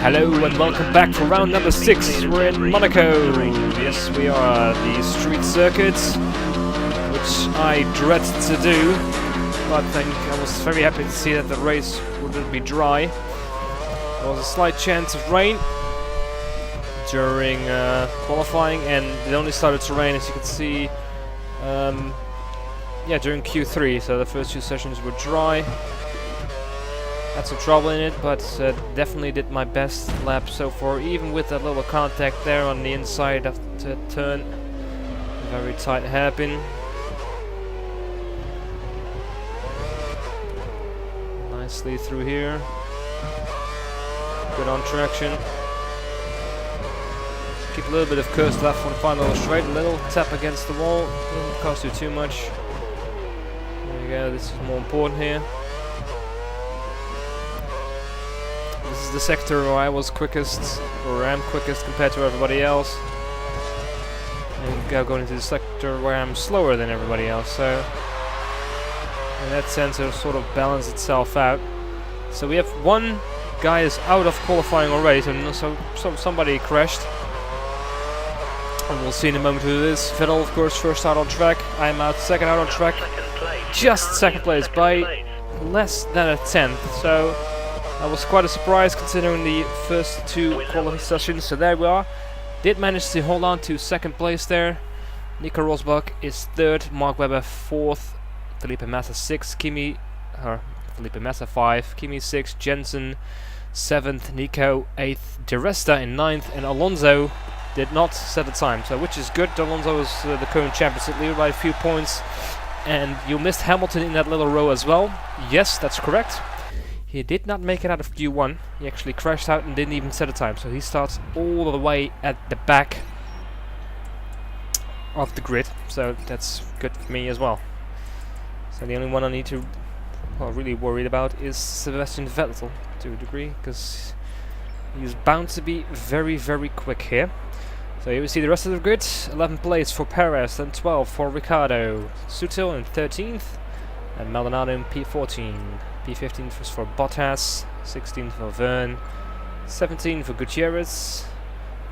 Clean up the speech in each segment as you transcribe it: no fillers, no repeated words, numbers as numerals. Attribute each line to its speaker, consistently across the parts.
Speaker 1: Hello and welcome back for round number 6. We're in Monaco. Yes, we are the street circuits, which I dread to do, but I was very happy to see that the race wouldn't be dry. There was a slight chance of rain during qualifying, and it only started to rain, as you can see, during Q3, so the first 2 sessions were dry. Had some trouble in it, but definitely did my best lap so far, even with that little contact there on the inside of the turn. Very tight hairpin. Nicely through here. Good on traction. Keep a little bit of curse left for the final straight. A little tap against the wall. Doesn't cost you too much. There you go, this is more important here. This is the sector where I was quickest, or am quickest compared to everybody else. And going into the sector where I'm slower than everybody else, so in that sense it'll sort of balance itself out. So we have one guy is out of qualifying already, so somebody crashed. And we'll see in a moment who it is. Vettel, of course, first out on track. I'm out second out on track. Just second place by less than a tenth. So that was quite a surprise considering the first 2 qualifying sessions. So there we are. Did manage to hold on to second place there. Nico Rosbach is third. Mark Webber 4th. Felipe Massa 6th. Felipe Massa 5th. Kimi 6th. Jensen 7th. Nico 8th. De Resta in 9th. And Alonso did not set a time, so which is good. Alonso is the current championship leader by a few points. And you missed Hamilton in that little row as well. Yes, that's correct. He did not make it out of Q1. He actually crashed out and didn't even set a time. So he starts all the way at the back of the grid. So that's good for me as well. So the only one I need to really worried about is Sebastian Vettel to a degree, because he's bound to be very, very quick here. So here we see the rest of the grid. 11th place for Perez, then 12th for Ricciardo. Sutil in 13th, and Maldonado in P14. P15 was for Bottas, 16th for Verne, 17th for Gutierrez,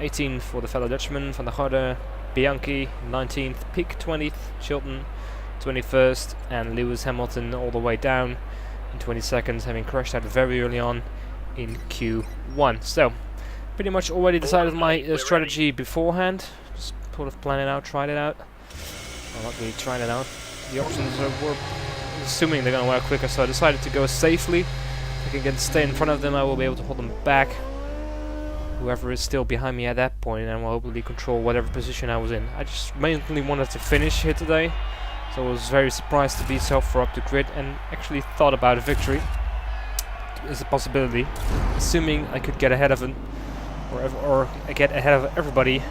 Speaker 1: 18th for the fellow Dutchman, Van der Garde, Bianchi, 19th, Pick 20th, Chilton, 21st, and Lewis Hamilton all the way down in 22nd, having crashed out very early on in Q1. So pretty much already decided my strategy beforehand. Just sort of planned it out, tried it out. Well, not really tried it out. The options were assuming they're going to work quicker, so I decided to go safely. If I can stay in front of them, I will be able to hold them back. Whoever is still behind me at that point, and will hopefully control whatever position I was in. I just mainly wanted to finish here today, so I was very surprised to be so far up the grid, and actually thought about a victory as a possibility, assuming I could get ahead of him, or get ahead of everybody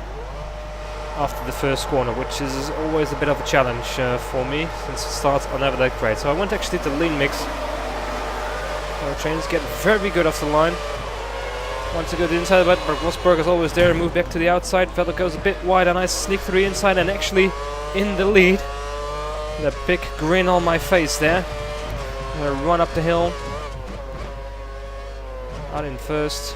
Speaker 1: after the first corner, which is always a bit of a challenge for me, since the starts are never that great. So I went actually to lean mix. Our trains get very good off the line. Want to go to the inside, but Rosberg is always there. Move back to the outside. Vettel goes a bit wide, and I sneak through the inside, and actually in the lead. With a big grin on my face there. I'm gonna run up the hill. Out in first.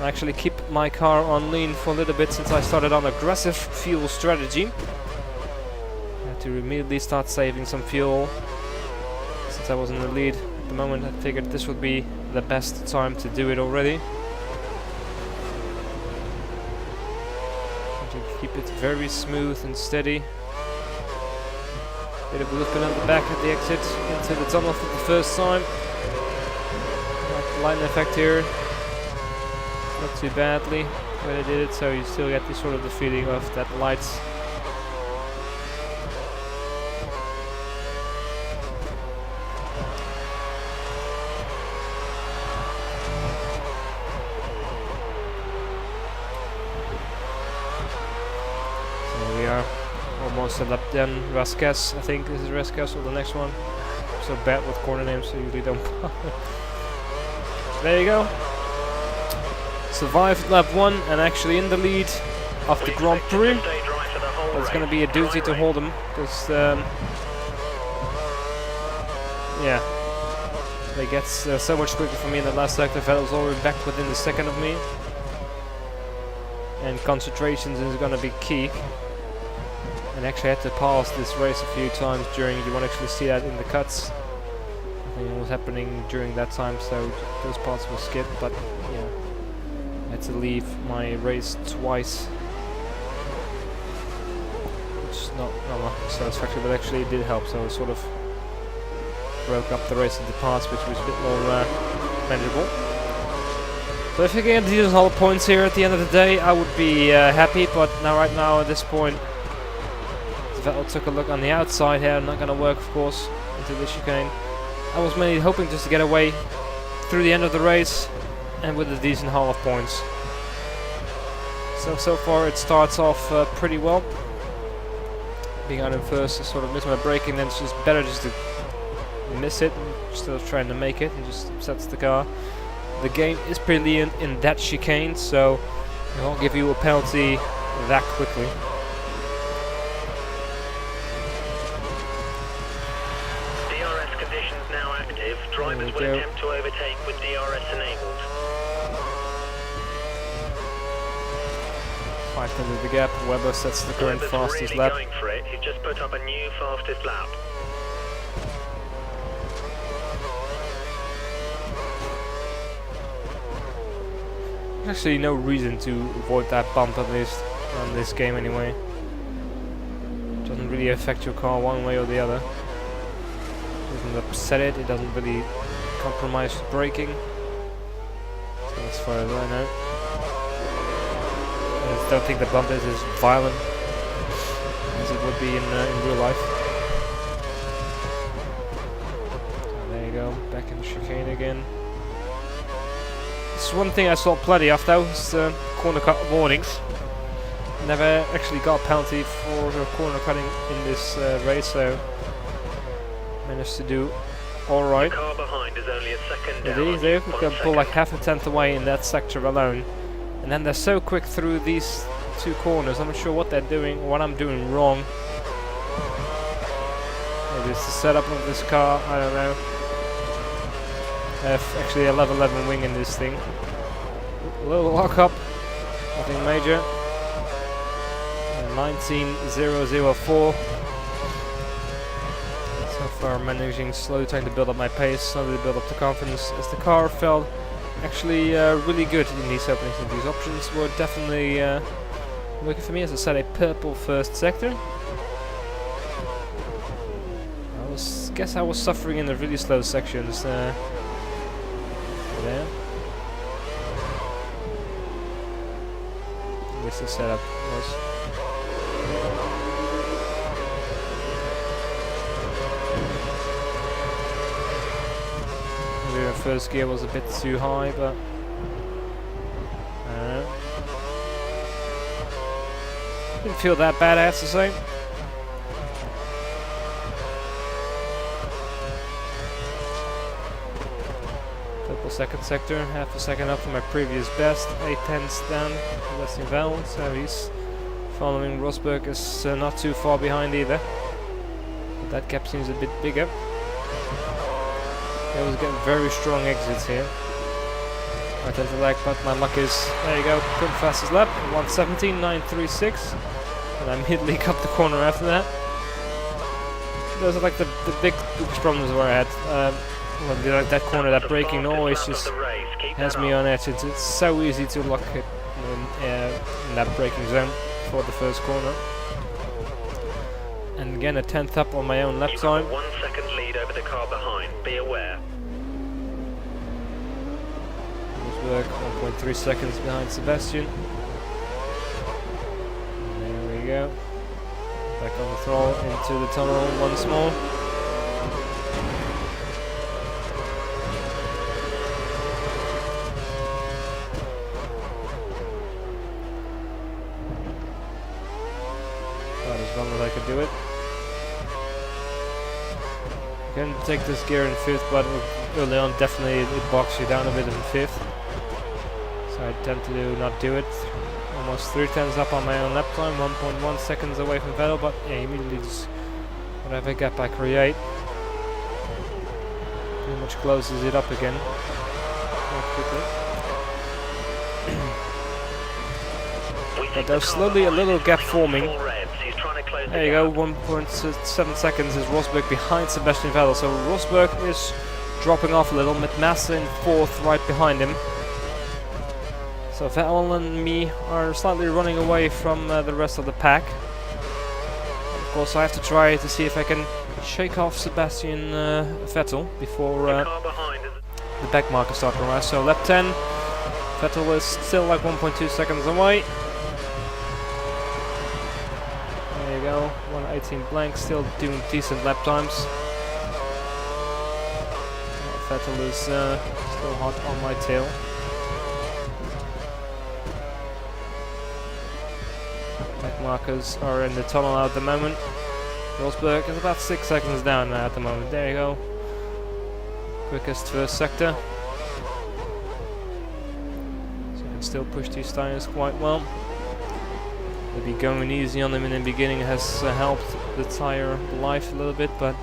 Speaker 1: I actually keep my car on lean for a little bit since I started on aggressive fuel strategy. I had to immediately start saving some fuel since I was in the lead at the moment. I figured this would be the best time to do it already. Try to keep it very smooth and steady. Bit of a look at the back at the exit into the tunnel for the first time. Like the lightning effect here. Not too badly when I did it, so you still get this sort of the feeling of that lights. So we are almost a lap down. Vasquez, I think this is Vasquez or the next one. I'm so bad with corner names, so usually don't bother. There you go. Survived lap 1 and actually in the lead of the Grand Prix. It's going to be a doozy to hold him, because yeah, They get so much quicker for me in the last sector. Vettel's already back within the second of me. And concentration is going to be key. And actually I had to pause this race a few times during, you won't actually see that in the cuts. Nothing was happening during that time, so those parts will skip, but yeah. I had to leave my race twice. Which is not satisfactory, but actually it did help, so it sort of broke up the race into parts, which was a bit more manageable. So if you get these whole points here at the end of the day, I would be happy, but right now at this point, Vettel took a look on the outside here, not going to work of course, into the chicane. I was mainly hoping just to get away through the end of the race, and with a decent haul of points. So far it starts off pretty well. Being out in first, I sort of missed my braking, then it's just better just to miss it, and still trying to make it, and just upsets the car. The game is pretty lenient in that chicane, so it won't give you a penalty that quickly.
Speaker 2: DRS conditions now active. Drivers will attempt to overtake with DRS enabled.
Speaker 1: 5 the gap. Webber sets the current fastest
Speaker 2: really
Speaker 1: lap.
Speaker 2: Going for it. He's just put up a new fastest lap.
Speaker 1: Actually no reason to avoid that bump, at least on this game anyway. Doesn't really affect your car one way or the other. Doesn't upset it, it doesn't really compromise braking. So as far as I know. I don't think the bump is as violent as it would be in real life. So there you go, back in the chicane again. One thing I saw plenty of though was corner cut warnings. Never actually got a penalty for corner cutting in this race, so managed to do alright.
Speaker 2: The car behind is only a second down.
Speaker 1: They can pull like half a tenth away in that sector alone, and then they're so quick through these two corners. I'm not sure what they're doing, what I'm doing wrong. Maybe it's the setup of this car, I don't know. I have actually a level 11 wing in this thing. A little lock up, nothing major. 19.004. So far managing slowly trying to build up my pace, slowly build up the confidence as the car felt actually really good in these openings, and these options were definitely working for me. As I said, a purple first sector. Guess I was suffering in the really slow sections. There. At least the setup was. Maybe the first gear was a bit too high, but I don't know. Didn't feel that bad, I have to say. Second sector, half a second up from my previous best, 8/10 down, less than Vettel, so he's following Rosberg is not too far behind either. But that gap seems a bit bigger. They was getting very strong exits here. I tend to like, but my luck is, there you go, current fastest lap, 1:17.936, and I immediately cut the corner after that. Those are like the big problems where I had. Well, like that corner, that braking always just has me on edge. It's so easy to lock it in that braking zone for the first corner. And again, a 10th up on my own lap time.
Speaker 2: 1 second lead over the car behind. Be aware.
Speaker 1: Rosberg 1.3 seconds behind Sebastian. And there we go. Back on the throttle into the tunnel once more. As long as I could do it. You can take this gear in 5th, but early on definitely it bogs you down a bit in 5th. So I tend to not do it. Almost 3/10 up on my own lap time, 1.1 seconds away from Vettel, but yeah, immediately just whatever gap I create. pretty much closes it up again quite quickly. But there's slowly a little gap forming. There you go, 1.7 seconds is Rosberg behind Sebastian Vettel. So Rosberg is dropping off a little, with Massa in 4th right behind him. So Vettel and me are slightly running away from the rest of the pack. Of course, I have to try to see if I can shake off Sebastian Vettel before the back markers start to rise. So lap 10, Vettel is still like 1.2 seconds away. There you go, 1:18 blank, still doing decent lap times. Vettel is still hot on my tail. Back markers are in the tunnel at the moment. Rosberg is about 6 seconds down now at the moment. There you go. Quickest first sector. So you can still push these tires quite well. Maybe going easy on them in the beginning has helped the tire life a little bit, but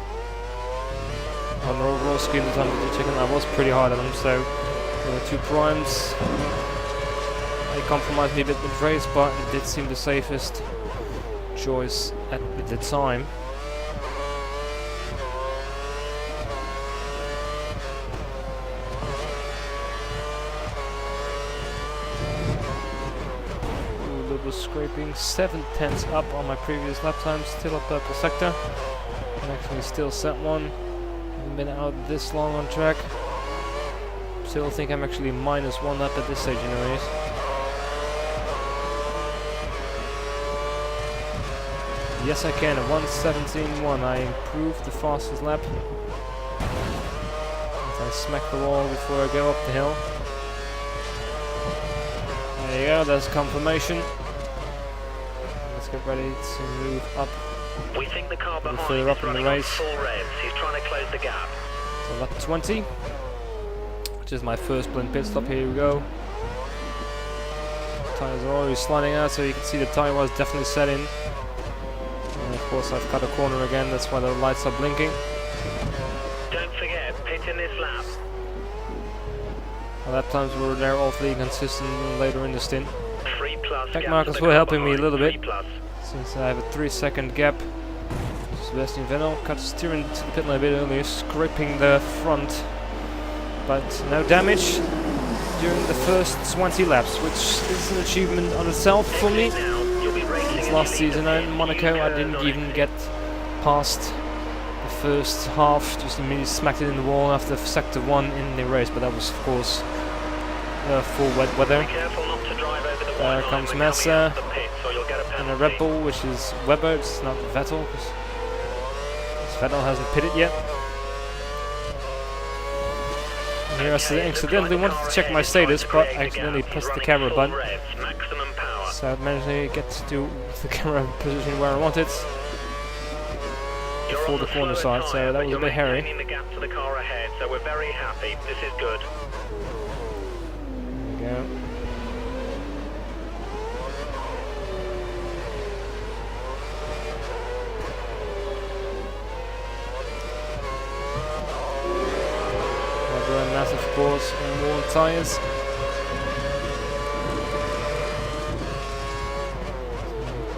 Speaker 1: on the overall scheme the time that you're checking, I was pretty hard on them, so there were 2 primes. They compromised me a bit with race, but it did seem the safest choice at the time. Lotus scraping 7/10 up on my previous lap time, still a purple sector. And actually still set one. Haven't been out this long on track. Still think I'm actually -1 lap at this stage anyways. Yes, I can. 1:17.1. I improved the fastest lap. As I smack the wall before I go up the hill. There you go. There's confirmation. Let's get ready to move up.
Speaker 2: We think the car behind
Speaker 1: further up
Speaker 2: is
Speaker 1: in the
Speaker 2: running on
Speaker 1: race.
Speaker 2: full revs. He's trying to close the gap.
Speaker 1: So lap 20, which is my first blend pit stop. Here we go. Tires are already sliding out, so you can see the tire was definitely set in. And of course, I've cut a corner again. That's why the lights are blinking.
Speaker 2: Don't forget, pit in this lap.
Speaker 1: Lap times were there awfully consistent later in the stint.
Speaker 2: 3+
Speaker 1: Back
Speaker 2: gap
Speaker 1: markers
Speaker 2: to the
Speaker 1: were
Speaker 2: car
Speaker 1: helping me a
Speaker 2: behind,
Speaker 1: little bit,
Speaker 2: 3+.
Speaker 1: since I have a 3-second gap. Sebastian Vettel cut steering to the pit lane a bit earlier, scraping the front, but no damage during the first 20 laps, which is an achievement on itself for me. This last season in Monaco, I didn't even get past the first half, just immediately smacked it in the wall after sector 1 in the race, but that was of course full wet weather. There comes Massa and a Red Bull, which is Webber. It's not Vettel, because Vettel hasn't pitted yet. And here I accidentally wanted to check my status, but I accidentally pressed the camera button. So I managed to get to the camera position where I wanted before the corner side, so that was a bit hairy.
Speaker 2: The gap to the car ahead, so we're very happy. This is good.
Speaker 1: There we go. Massive, of course, on worn tyres.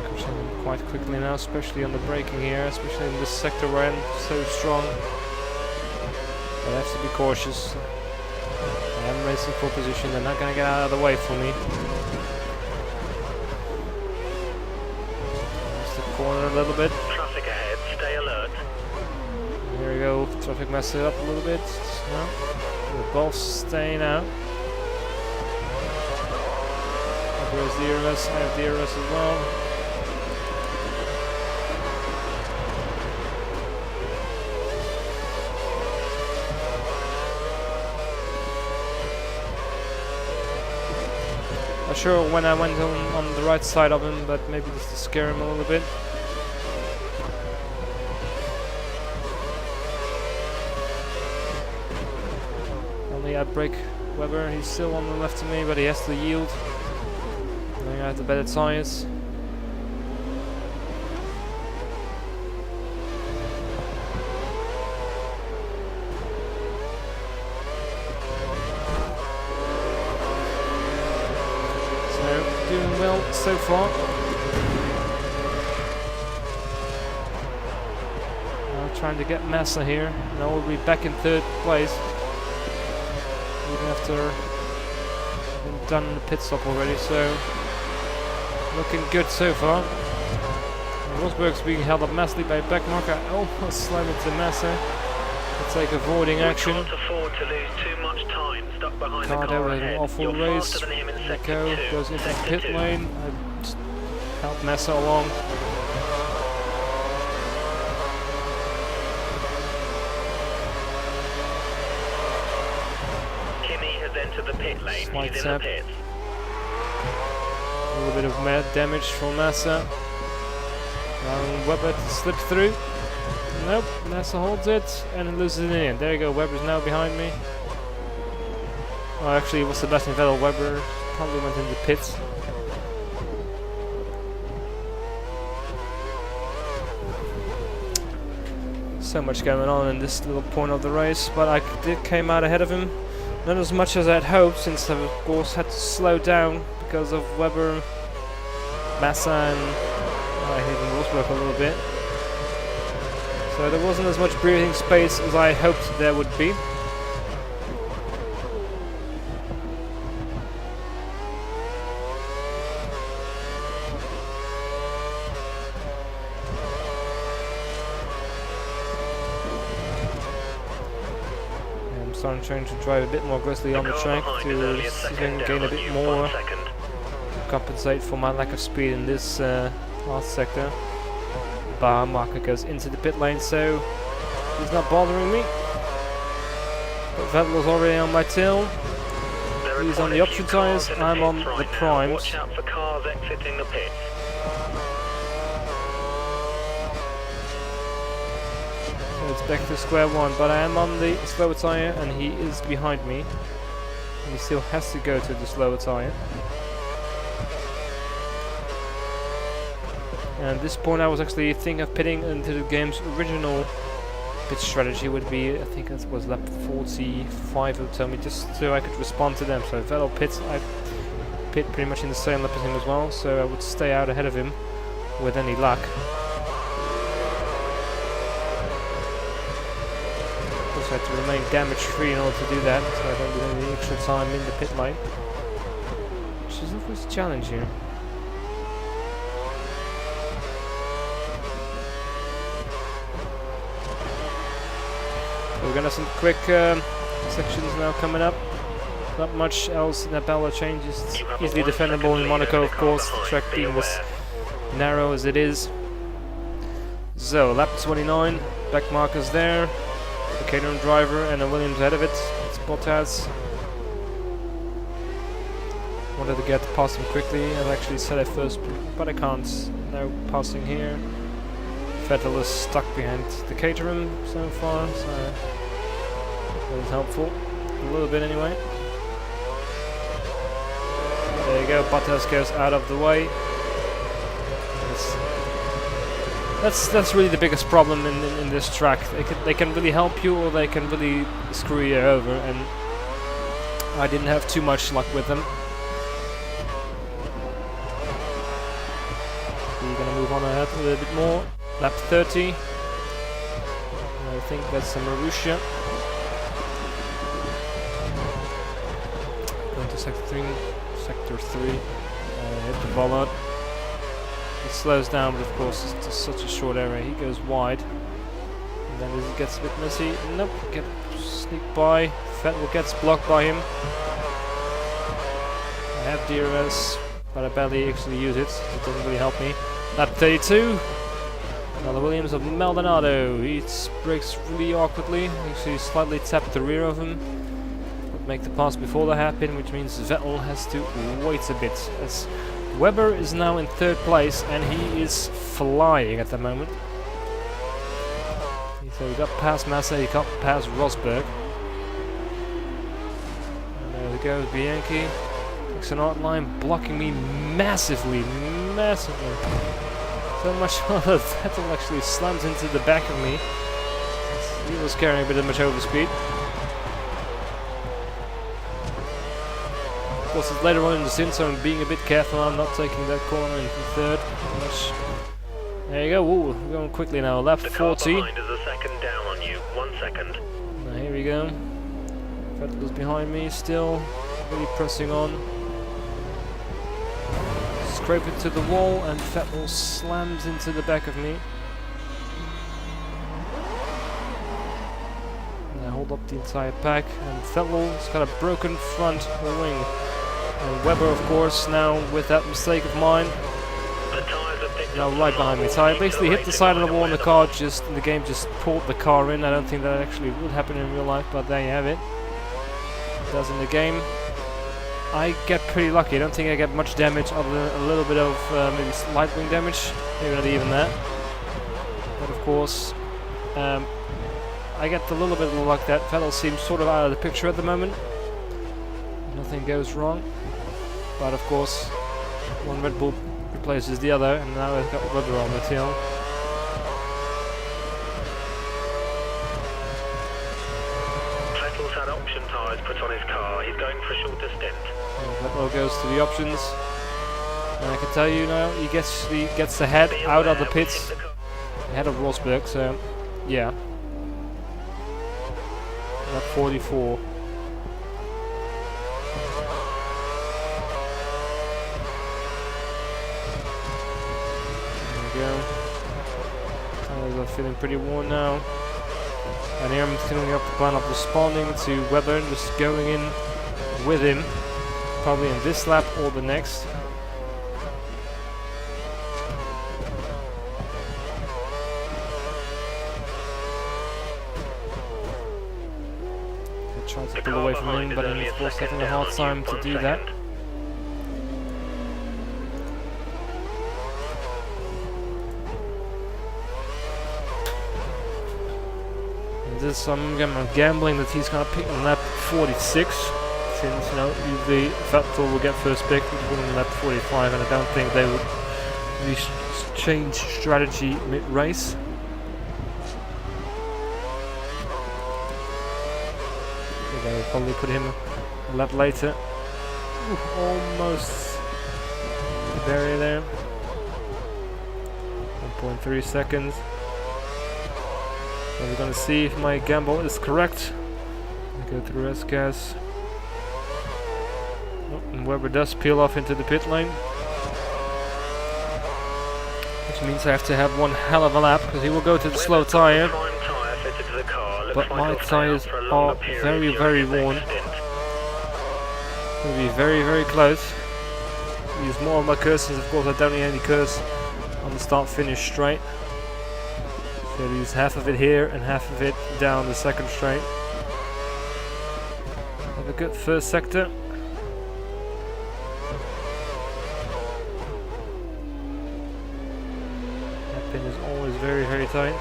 Speaker 1: Pushing quite quickly now, especially on the braking here, especially in this sector where I'm so strong. I have to be cautious. I am racing for position, they're not going to get out of the way for me. Just the corner a little bit.
Speaker 2: Traffic ahead, stay alert.
Speaker 1: Here we go, traffic messed it up a little bit. No. We're both staying out. There's DRS, I have DRS as well. Not sure when I went on the right side of him, but maybe just to scare him a little bit. I break Webber, he's still on the left of me, but he has to yield. I have the better tires. doing well so far. Now trying to get Massa here, and I will be back in 3rd place. Even after being done in the pit stop already, so looking good so far. Rosberg's being held up massively by backmarker. Almost slammed into Massa. It's like avoiding action.
Speaker 2: We can't afford to lose too much time stuck behind the car
Speaker 1: Ricardo with
Speaker 2: ahead.
Speaker 1: an awful
Speaker 2: You're
Speaker 1: race.
Speaker 2: faster than him in
Speaker 1: Monaco
Speaker 2: sector 2.
Speaker 1: goes into the
Speaker 2: Sector
Speaker 1: pit
Speaker 2: 2.
Speaker 1: lane. I just helped Massa along.
Speaker 2: Kimi has entered the pit lane.
Speaker 1: Slight
Speaker 2: He's in the
Speaker 1: tap.
Speaker 2: pits.
Speaker 1: A little bit of damage from Massa. Allowing Webber to slip through. Nope, Massa holds it and it loses it in the end. There you go, Webber's now behind me. Oh, actually it was Sebastian Vettel. Webber probably went into the pits. So much going on in this little point of the race, but I came out ahead of him. Not as much as I'd hoped, since I of course had to slow down because of Webber, Massa, and even Rosberg a little bit. So there wasn't as much breathing space as I hoped there would be. I'm starting trying to drive a bit more aggressively on the track to see if I can gain a bit more, compensate for my lack of speed in this last sector. Bar marker goes into the pit lane, so he's not bothering me. But Vettel's already on my tail. He's on the option tyres, I'm on the primes.
Speaker 2: Watch out for cars exiting the pits.
Speaker 1: So it's back to square one, but I am on the slower tyre and he is behind me. And he still has to go to the slower tyre. And at this point I was actually thinking of pitting into the game's original pit strategy would be, I think it was lap 45 it told me, just so I could respond to them. So Vettel pits, I pit pretty much in the same lap as him as well, so I would stay out ahead of him with any luck. Of course I had to remain damage free in order to do that, so I don't do any extra time in the pit lane, which is always a challenge here. We're gonna have some quick sections now coming up. Not much else in that Bella changes. It's easily defendable in Monaco, of course, the track being as narrow as it is. So, lap 29, back markers there. The Caterham driver and a Williams ahead of it. It's Bottas. Wanted to get past him quickly. I've actually said it first, but I can't. No passing here. Vettel is stuck behind the Caterham so far, so that is helpful. A little bit anyway. There you go, Bottas goes out of the way. That's really the biggest problem in this track. They can really help you or they can really screw you over, and I didn't have too much luck with them. We're gonna move on ahead a little bit more. Lap 30. I think that's a Marussia. Going to sector 3. Hit the bollard. It slows down, but of course it's just such a short area. He goes wide. And then it gets a bit messy. Nope, get sneak by. Vettel gets blocked by him. I have DRS, but I barely actually use it. It doesn't really help me. Lap 32. Now the Williams of Maldonado. He brakes really awkwardly. Actually slightly tapped the rear of him. Would make the pass before the hairpin, which means Vettel has to wait a bit. As Webber is now in 3rd place and he is flying at the moment. So he got past Massa, he got past Rosberg. And there we go, Bianchi. Takes an outline, blocking me massively. So much that Vettel actually slams into the back of me. He was carrying a bit of much overspeed. course, it's later on in the stint, so I'm being a bit careful. I'm not taking that corner in third. There you go. Ooh, we're going quickly now. Lap 40.
Speaker 2: The car behind is a second down on you. 1 second.
Speaker 1: Now here we go. Vettel's behind me still, really pressing on. Scrape it to the wall, and Vettel slams into the back of me. And I hold up the entire pack, and Vettel's got a broken front wing. And Webber, of course, now with that mistake of mine, now right behind me. So I basically hit the side of the wall, and the car just, the game just pulled the car in. I don't think that actually would happen in real life, but there you have it. It does in the game. I get pretty lucky. I don't think I get much damage other than a little bit of maybe slight wing damage. Maybe not even that. But of course, I get a little bit of luck that Vettel seems sort of out of the picture at the moment. Nothing goes wrong. But of course, one Red Bull replaces the other, and now I've got Webber on the tail.
Speaker 2: Vettel's had option tyres put on his car. He's going for a shorter stint.
Speaker 1: Vettel goes to the options, and I can tell you now he gets the head out of the pits ahead of Rosberg. So yeah, lap 44. Tires are feeling pretty worn now. And here I'm filling up the plan of responding to Webber, just going in with him, probably in this lap or the next. I tried to pull away from him, but I'm of course having a hard time to do that. I'm gambling that he's gonna pick on lap 46, since usually Vettel will get first pick, which will in lap 45, and I don't think they would really change strategy mid-race. They will probably put him a lap later. Ooh, almost barrier there. 1.3 seconds. So we're gonna see if my gamble is correct. I go through S-gas. Oh, and Webber does peel off into the pit lane. Which means I have to have one hell of a lap, because he will go to the slow tyre. But my tyres are very, very worn. It'll be very, very close. Use more of my curses. Of course, I don't need any curse on the start-finish straight. So I'll use half of it here and half of it down the second straight. Have a good first sector. That pin is always very, very tight.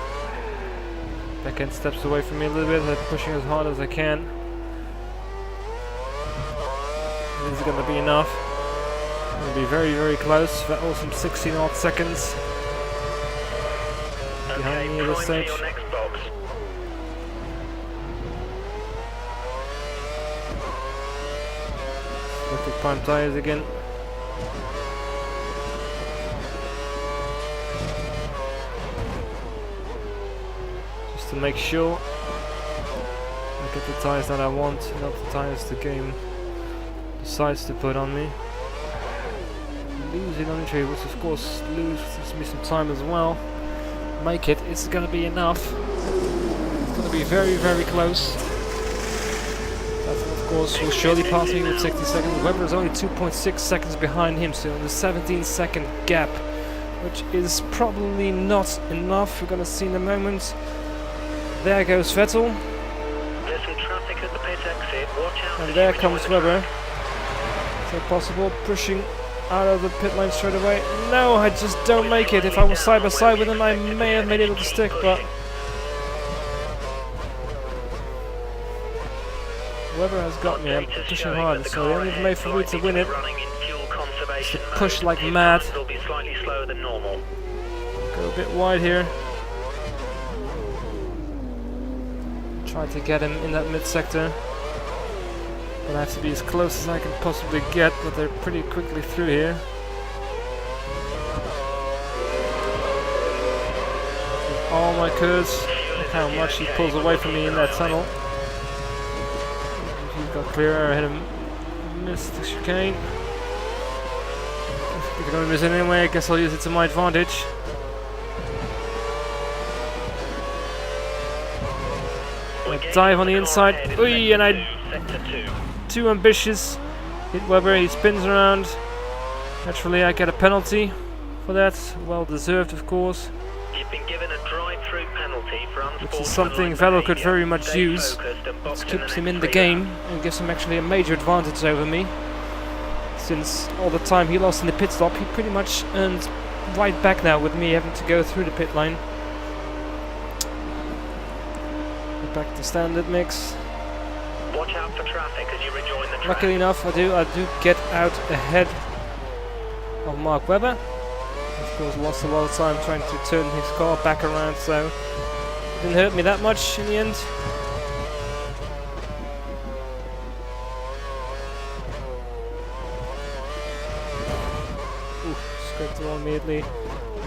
Speaker 1: Back end steps away from me a little bit. I'm pushing as hard as I can. This is going to be enough. It'll be very, very close. Vettel some 16 odd seconds behind me at this stage. Look at prime tires again. Just to make sure I get the tires that I want, not the tires the game decides to put on me. Losing on entry, which of course loses me some time as well. Make it, it's gonna be enough. It's gonna be very, very close. That of course will surely pass me with 60 seconds. Webber is only 2.6 seconds behind him, so in the 17-second gap, which is probably not enough. We're gonna see in a moment. There goes Vettel.
Speaker 2: There's some traffic at the pit exit. Watch out.
Speaker 1: And there comes Webber. Is it possible? Pushing out of the pit lane straight away. No, I just don't make it. If I was side by side with him, I may have made it with the stick, but Webber has got me. I'm pushing hard, so the only way for me to win it is to push like mad. Go a bit wide here. Try to get him in that mid sector. I'll have to be as close as I can possibly get, but they're pretty quickly through here. All my curves. Look how much he pulls away from me in that tunnel. He's got clear air ahead of him. Missed the chicane. If they're going to miss it anyway, I guess I'll use it to my advantage. Dive on the inside. Oi, and I too ambitious. Hit Weber, he spins around. Naturally I get a penalty for that. Well deserved, of course.
Speaker 2: You've been given a drive-through penalty for
Speaker 1: which is something Vettel could very much use. It keeps him in the game and gives him actually a major advantage over me. Since all the time he lost in the pit stop, he pretty much earned right back now with me having to go through the pit line. Back to standard mix.
Speaker 2: Watch out for traffic as you rejoin the track.
Speaker 1: Luckily enough, I do get out ahead of Mark Webber. Of course, lost a lot of time trying to turn his car back around, so it didn't hurt me that much in the end. Ooh, scraped it on immediately.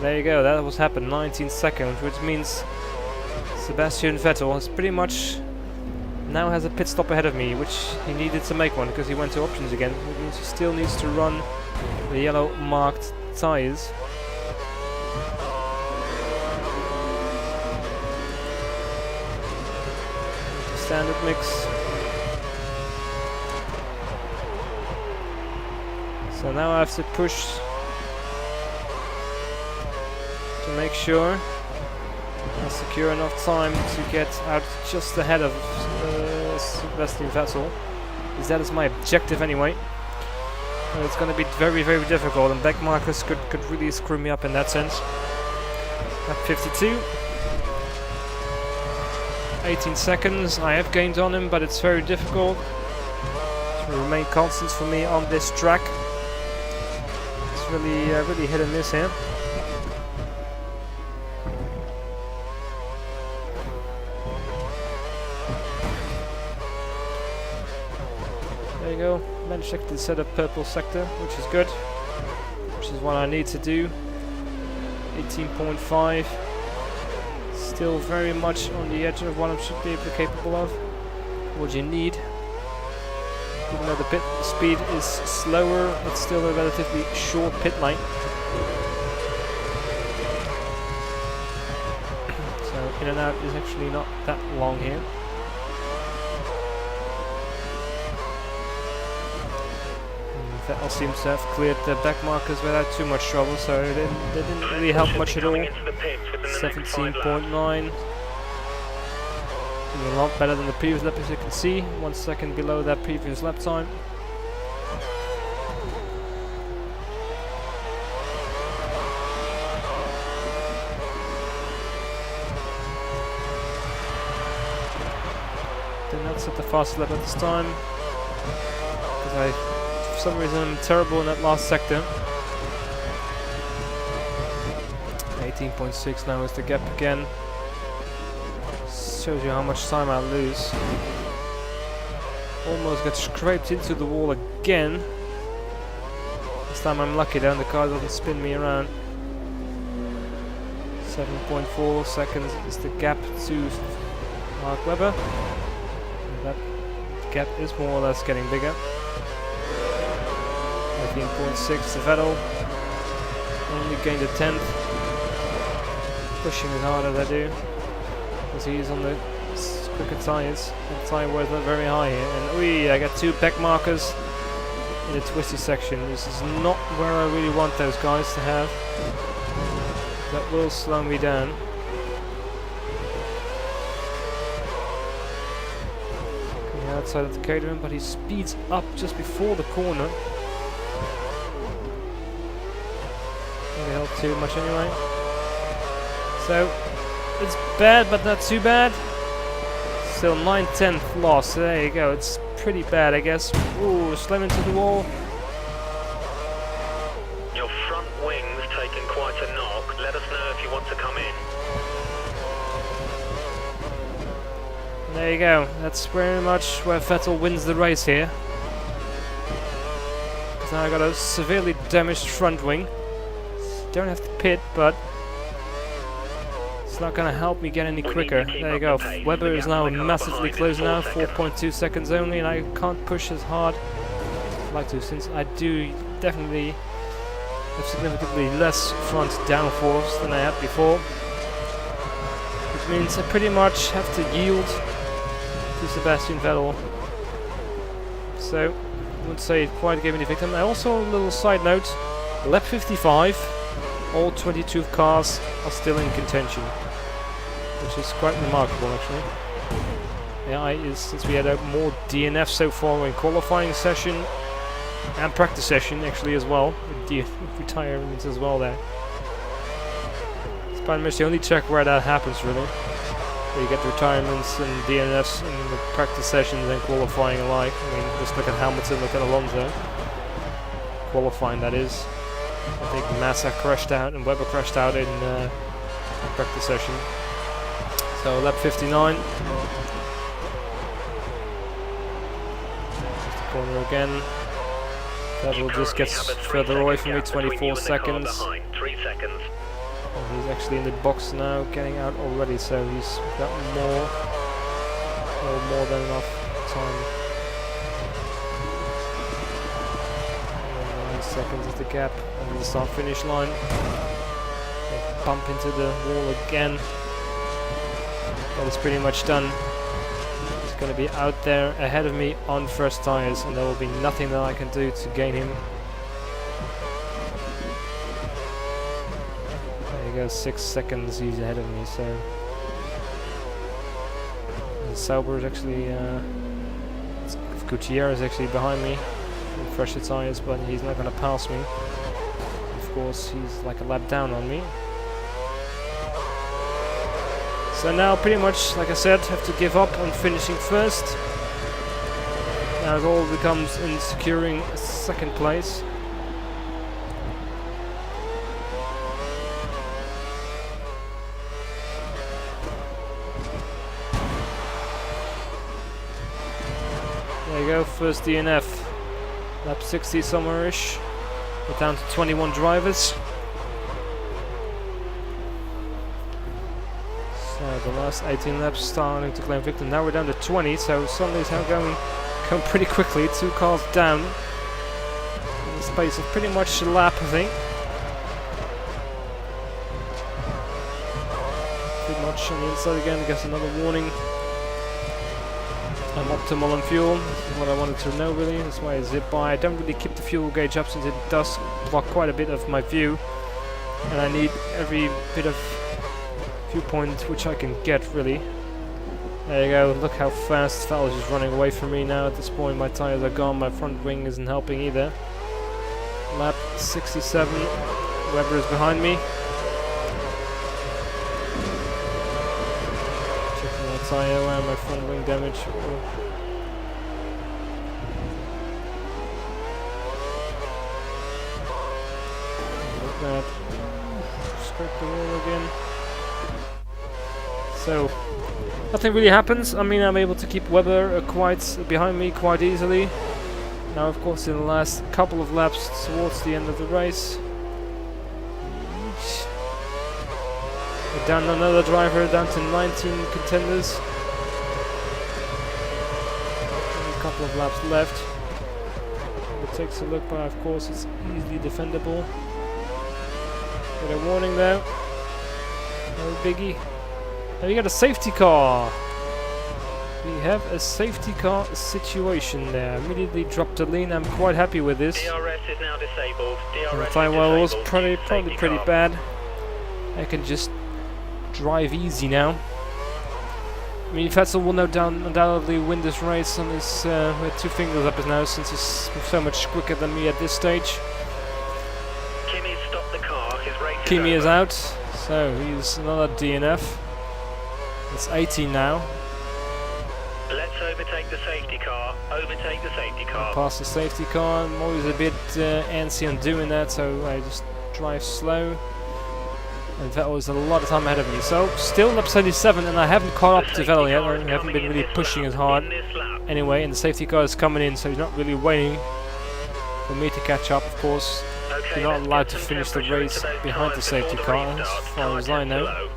Speaker 1: There you go, that was happened, 19 seconds, which means Sebastian Vettel has pretty much now has a pit stop ahead of me, which he needed to make one because he went to options again. Which means he still needs to run the yellow marked tyres. Standard mix. So now I have to push to make sure I secure enough time to get out just ahead of Sebastian Vettel. Because that is my objective anyway. And it's going to be very, very difficult, and back markers could really screw me up in that sense. At 52. 18 seconds. I have gained on him, but it's very difficult to remain constant for me on this track. It's really, really hit and miss here. There you go, managed to set up purple sector, which is good, which is what I need to do. 18.5, still very much on the edge of what I should be capable of. What you need, even though the pit speed is slower, it's still a relatively short pit line. So in and out is actually not that long here. Vettel seems to have cleared the back markers without too much trouble, so they didn't really help much at all. 17.9. A lot better than the previous lap, as you can see. 1 second below that previous lap time. Did not set the fastest lap at this time, because for some reason I'm terrible in that last sector. 18.6 now is the gap again. Shows you how much time I lose. Almost get scraped into the wall again. This time I'm lucky though, the car doesn't spin me around. 7.4 seconds is the gap to Mark Webber. And that gap is more or less getting bigger. 19.6 to Vettel. Only gained a 10th. Pushing as hard as I do, because he's on the quicker tyres. The tyre wear is not very high here. And oi, I got 2 back markers in the twisty section. This is not where I really want those guys to have. That will slow me down. Coming outside of the catering, but he speeds up just before the corner. Not help too much anyway. So it's bad, but not too bad. Still 9/10 loss. There you go. It's pretty bad, I guess. Ooh, slam into the wall.
Speaker 2: Your front wing's taken quite a knock. Let us know if you want to come in.
Speaker 1: There you go. That's very much where Vettel wins the race here. So now I got a severely damaged front wing. Don't have to pit, but it's not gonna help me get any quicker. There you go. Webber is now massively close now, 4.2 seconds only, and I can't push as hard as I'd like to, since I do definitely have significantly less front downforce than I had before. Which means I pretty much have to yield to Sebastian Vettel. So, I wouldn't say it quite gave me the victim. Also, a little side note, lap 55, all 22 cars are still in contention. Which is quite remarkable, actually. Yeah, since we had a more DNF so far in qualifying session and practice session, actually, as well. Retirements as well there. It's pretty much the only track where that happens, really. Where you get retirements and DNFs in the practice sessions and qualifying alike. I mean, just look at Hamilton, look at Alonso. Qualifying, that is. I think Massa crashed out and Webber crashed out in practice session. So lap 59. Just the corner again. That will just get further away from me, 24 seconds.
Speaker 2: 3 seconds.
Speaker 1: And he's actually in the box now, getting out already, so he's got more than enough time. 9 seconds is the gap over the start-finish line. They bump into the wall again. That is pretty much done. He's going to be out there ahead of me on first tires, and there will be nothing that I can do to gain him. There you go, 6 seconds he's ahead of me, so... Sauber is actually... Gutierrez is actually behind me in fresher tires, but he's not going to pass me. Of course, he's like a lap down on me. So now, pretty much, like I said, have to give up on finishing first. Now it all becomes in securing second place. There you go, first DNF. Lap 60 somewhere-ish. We're down to 21 drivers. So the last 18 laps starting to claim victory. Now we're down to 20, so suddenly it's now going pretty quickly. 2 cars down in the space of pretty much a lap, I think. Pretty much on the inside again. I guess another warning. I'm optimal on fuel. This is what I wanted to know, really. That's why I zip by. I don't really keep the fuel gauge up since it does block quite a bit of my view, and I need every bit of viewpoint which I can get, really. There you go. Look how fast Vettel is just running away from me now. At this point, my tires are gone. My front wing isn't helping either. Lap 67. Webber is behind me. Checking my tire and my front wing damage. Look at that. Scrape the wall again. So, nothing really happens. I mean, I'm able to keep Webber quite behind me quite easily. Now, of course, in the last couple of laps towards the end of the race, we're down another driver, down to 19 contenders. A couple of laps left. It takes a look, but of course it's easily defendable. Got a warning there. No biggie. And we got a safety car. We have a safety car situation there. Immediately dropped the lean. I'm quite happy with this.
Speaker 2: DRS is now disabled.
Speaker 1: The tire wear was probably pretty bad. I can just drive easy now. I mean, Vettel will undoubtedly win this race on his with 2 fingers up his nose, since he's so much quicker than me at this stage.
Speaker 2: Kimi stopped the car. His race
Speaker 1: Kimi is out, so he's another DNF. It's 18 now.
Speaker 2: Let's overtake the safety car. Overtake the safety car.
Speaker 1: Past the safety car. I'm always a bit antsy on doing that, so I just drive slow. And Vettel is a lot of time ahead of me. So, still lap 77, and I haven't caught up to Vettel yet. I haven't been really pushing as hard. Anyway, and the safety car is coming in, so he's not really waiting for me to catch up, of course.
Speaker 2: Okay,
Speaker 1: You're not
Speaker 2: let's
Speaker 1: allowed
Speaker 2: get
Speaker 1: to
Speaker 2: some
Speaker 1: finish the
Speaker 2: temperature
Speaker 1: race
Speaker 2: into those
Speaker 1: behind the
Speaker 2: tyres
Speaker 1: safety
Speaker 2: before
Speaker 1: car,
Speaker 2: restart.
Speaker 1: as far as I
Speaker 2: Tyre
Speaker 1: know.
Speaker 2: temps are low.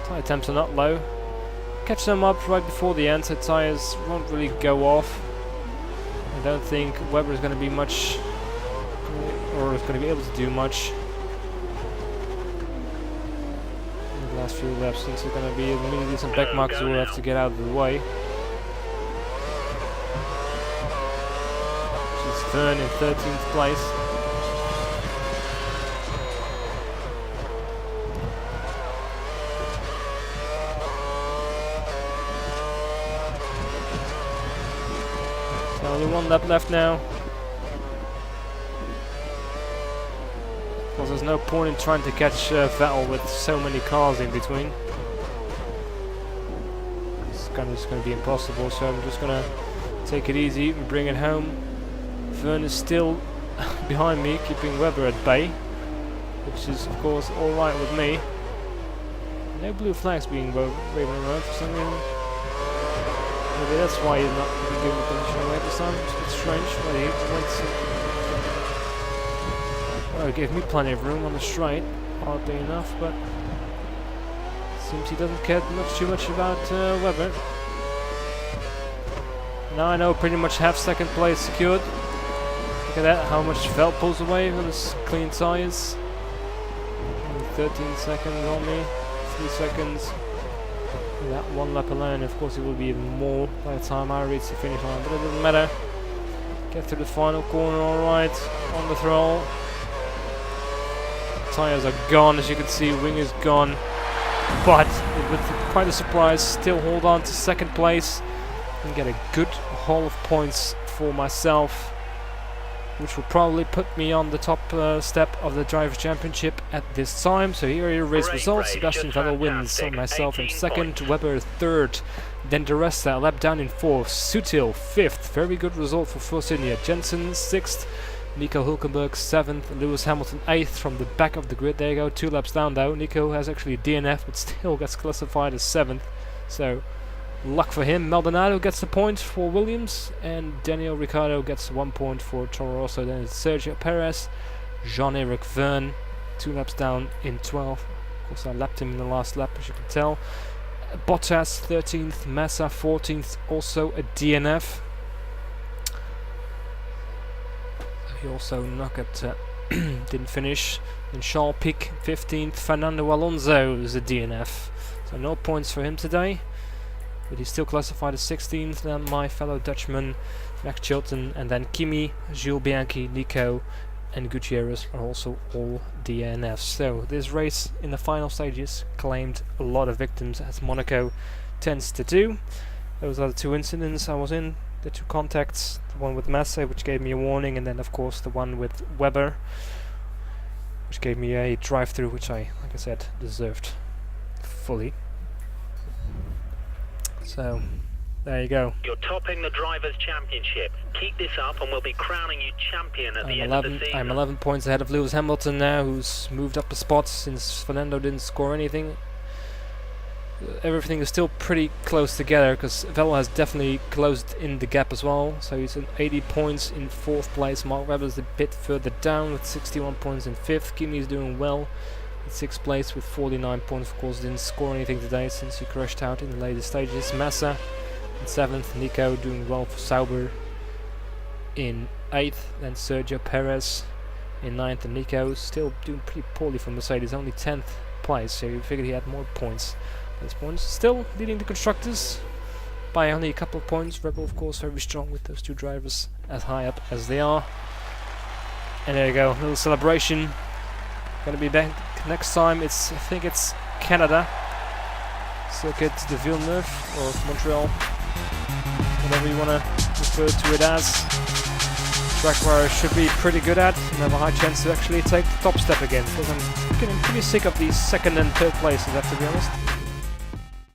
Speaker 1: Tyre temps are not low. Catch them up right before the end, so tyres won't really go off. I don't think Webber is going to be much, or is going to be able to do much in the last few laps, since there's going to be immediately some back markers who will have to get out of the way. She's Vern in 13th place. Only one lap left now. Because there's no point in trying to catch Vettel with so many cars in between. It's just going to be impossible, so I'm just going to take it easy and bring it home. Vern is still behind me, keeping Webber at bay, which is of course alright with me. No blue flags being waving around for some reason. Maybe that's why he's not really giving the position away this time. It's a bit strange, but he went well, it gave me plenty of room on the straight, oddly enough, but seems he doesn't care too much about Webber. Now I know pretty much half second place secured. Look at that, how much Vettel pulls away on his clean tyres. 13 seconds only, 3 seconds. That one lap alone, of course it will be even more by the time I reach the finish line, but it doesn't matter. Get to the final corner alright, on the throttle. Tyres are gone, as you can see, wing is gone. But, with quite a surprise, still hold on to second place and get a good haul of points for myself, which will probably put me on the top step of the Drivers' Championship at this time. So here are your race results. Sebastian Vettel wins, myself in second, Webber third, then De Resta a lap down in fourth, Sutil fifth, very good result for Force India, Jensen sixth, Nico Hulkenberg seventh, Lewis Hamilton eighth from the back of the grid. There you go, 2 laps down though. Nico has actually a DNF but still gets classified as seventh, so luck for him. Maldonado gets the point for Williams, and Daniel Ricciardo gets 1 point for Toro Rosso. Then it's Sergio Perez, Jean-Eric Verne, 2 laps down in 12th. Of course, I lapped him in the last lap, as you can tell. Bottas 13th, Massa 14th, also a DNF. He also didn't finish. And Charles Pic 15th, Fernando Alonso is a DNF. So no points for him today. But he's still classified as 16th. Then my fellow Dutchman, Max Chilton, and then Kimi, Jules Bianchi, Nico, and Gutierrez are also all DNFs. So this race in the final stages claimed a lot of victims, as Monaco tends to do. Those are the 2 incidents I was in, the 2 contacts, the one with Massa, which gave me a warning, and then of course the one with Webber, which gave me a drive-through, which I, like I said, deserved fully. So, there you go.
Speaker 2: You're topping the Drivers' Championship. Keep this up and we'll be crowning you champion at the end of the season.
Speaker 1: I'm 11 points ahead of Lewis Hamilton now, who's moved up a spot since Fernando didn't score anything. Everything is still pretty close together, because Vettel has definitely closed in the gap as well. So he's at 80 points in 4th place. Mark Webber's a bit further down with 61 points in 5th. Kimi is doing well in 6th place with 49 points. Of course, didn't score anything today since he crashed out in the later stages. Massa in 7th, Nico doing well for Sauber in 8th, then Sergio Perez in 9th, and Nico still doing pretty poorly for Mercedes, only 10th place, so you figured he had more points. Those points still leading the constructors by only a couple of points. Red Bull, of course, very strong with those 2 drivers as high up as they are. And there you go, a little celebration. Gonna be back next time. I think it's Canada, Circuit de Villeneuve or Montreal, whatever you wanna refer to it as. Track where I should be pretty good at and have a high chance to actually take the top step again, because I'm getting pretty sick of these 2nd and 3rd places, I have to be honest.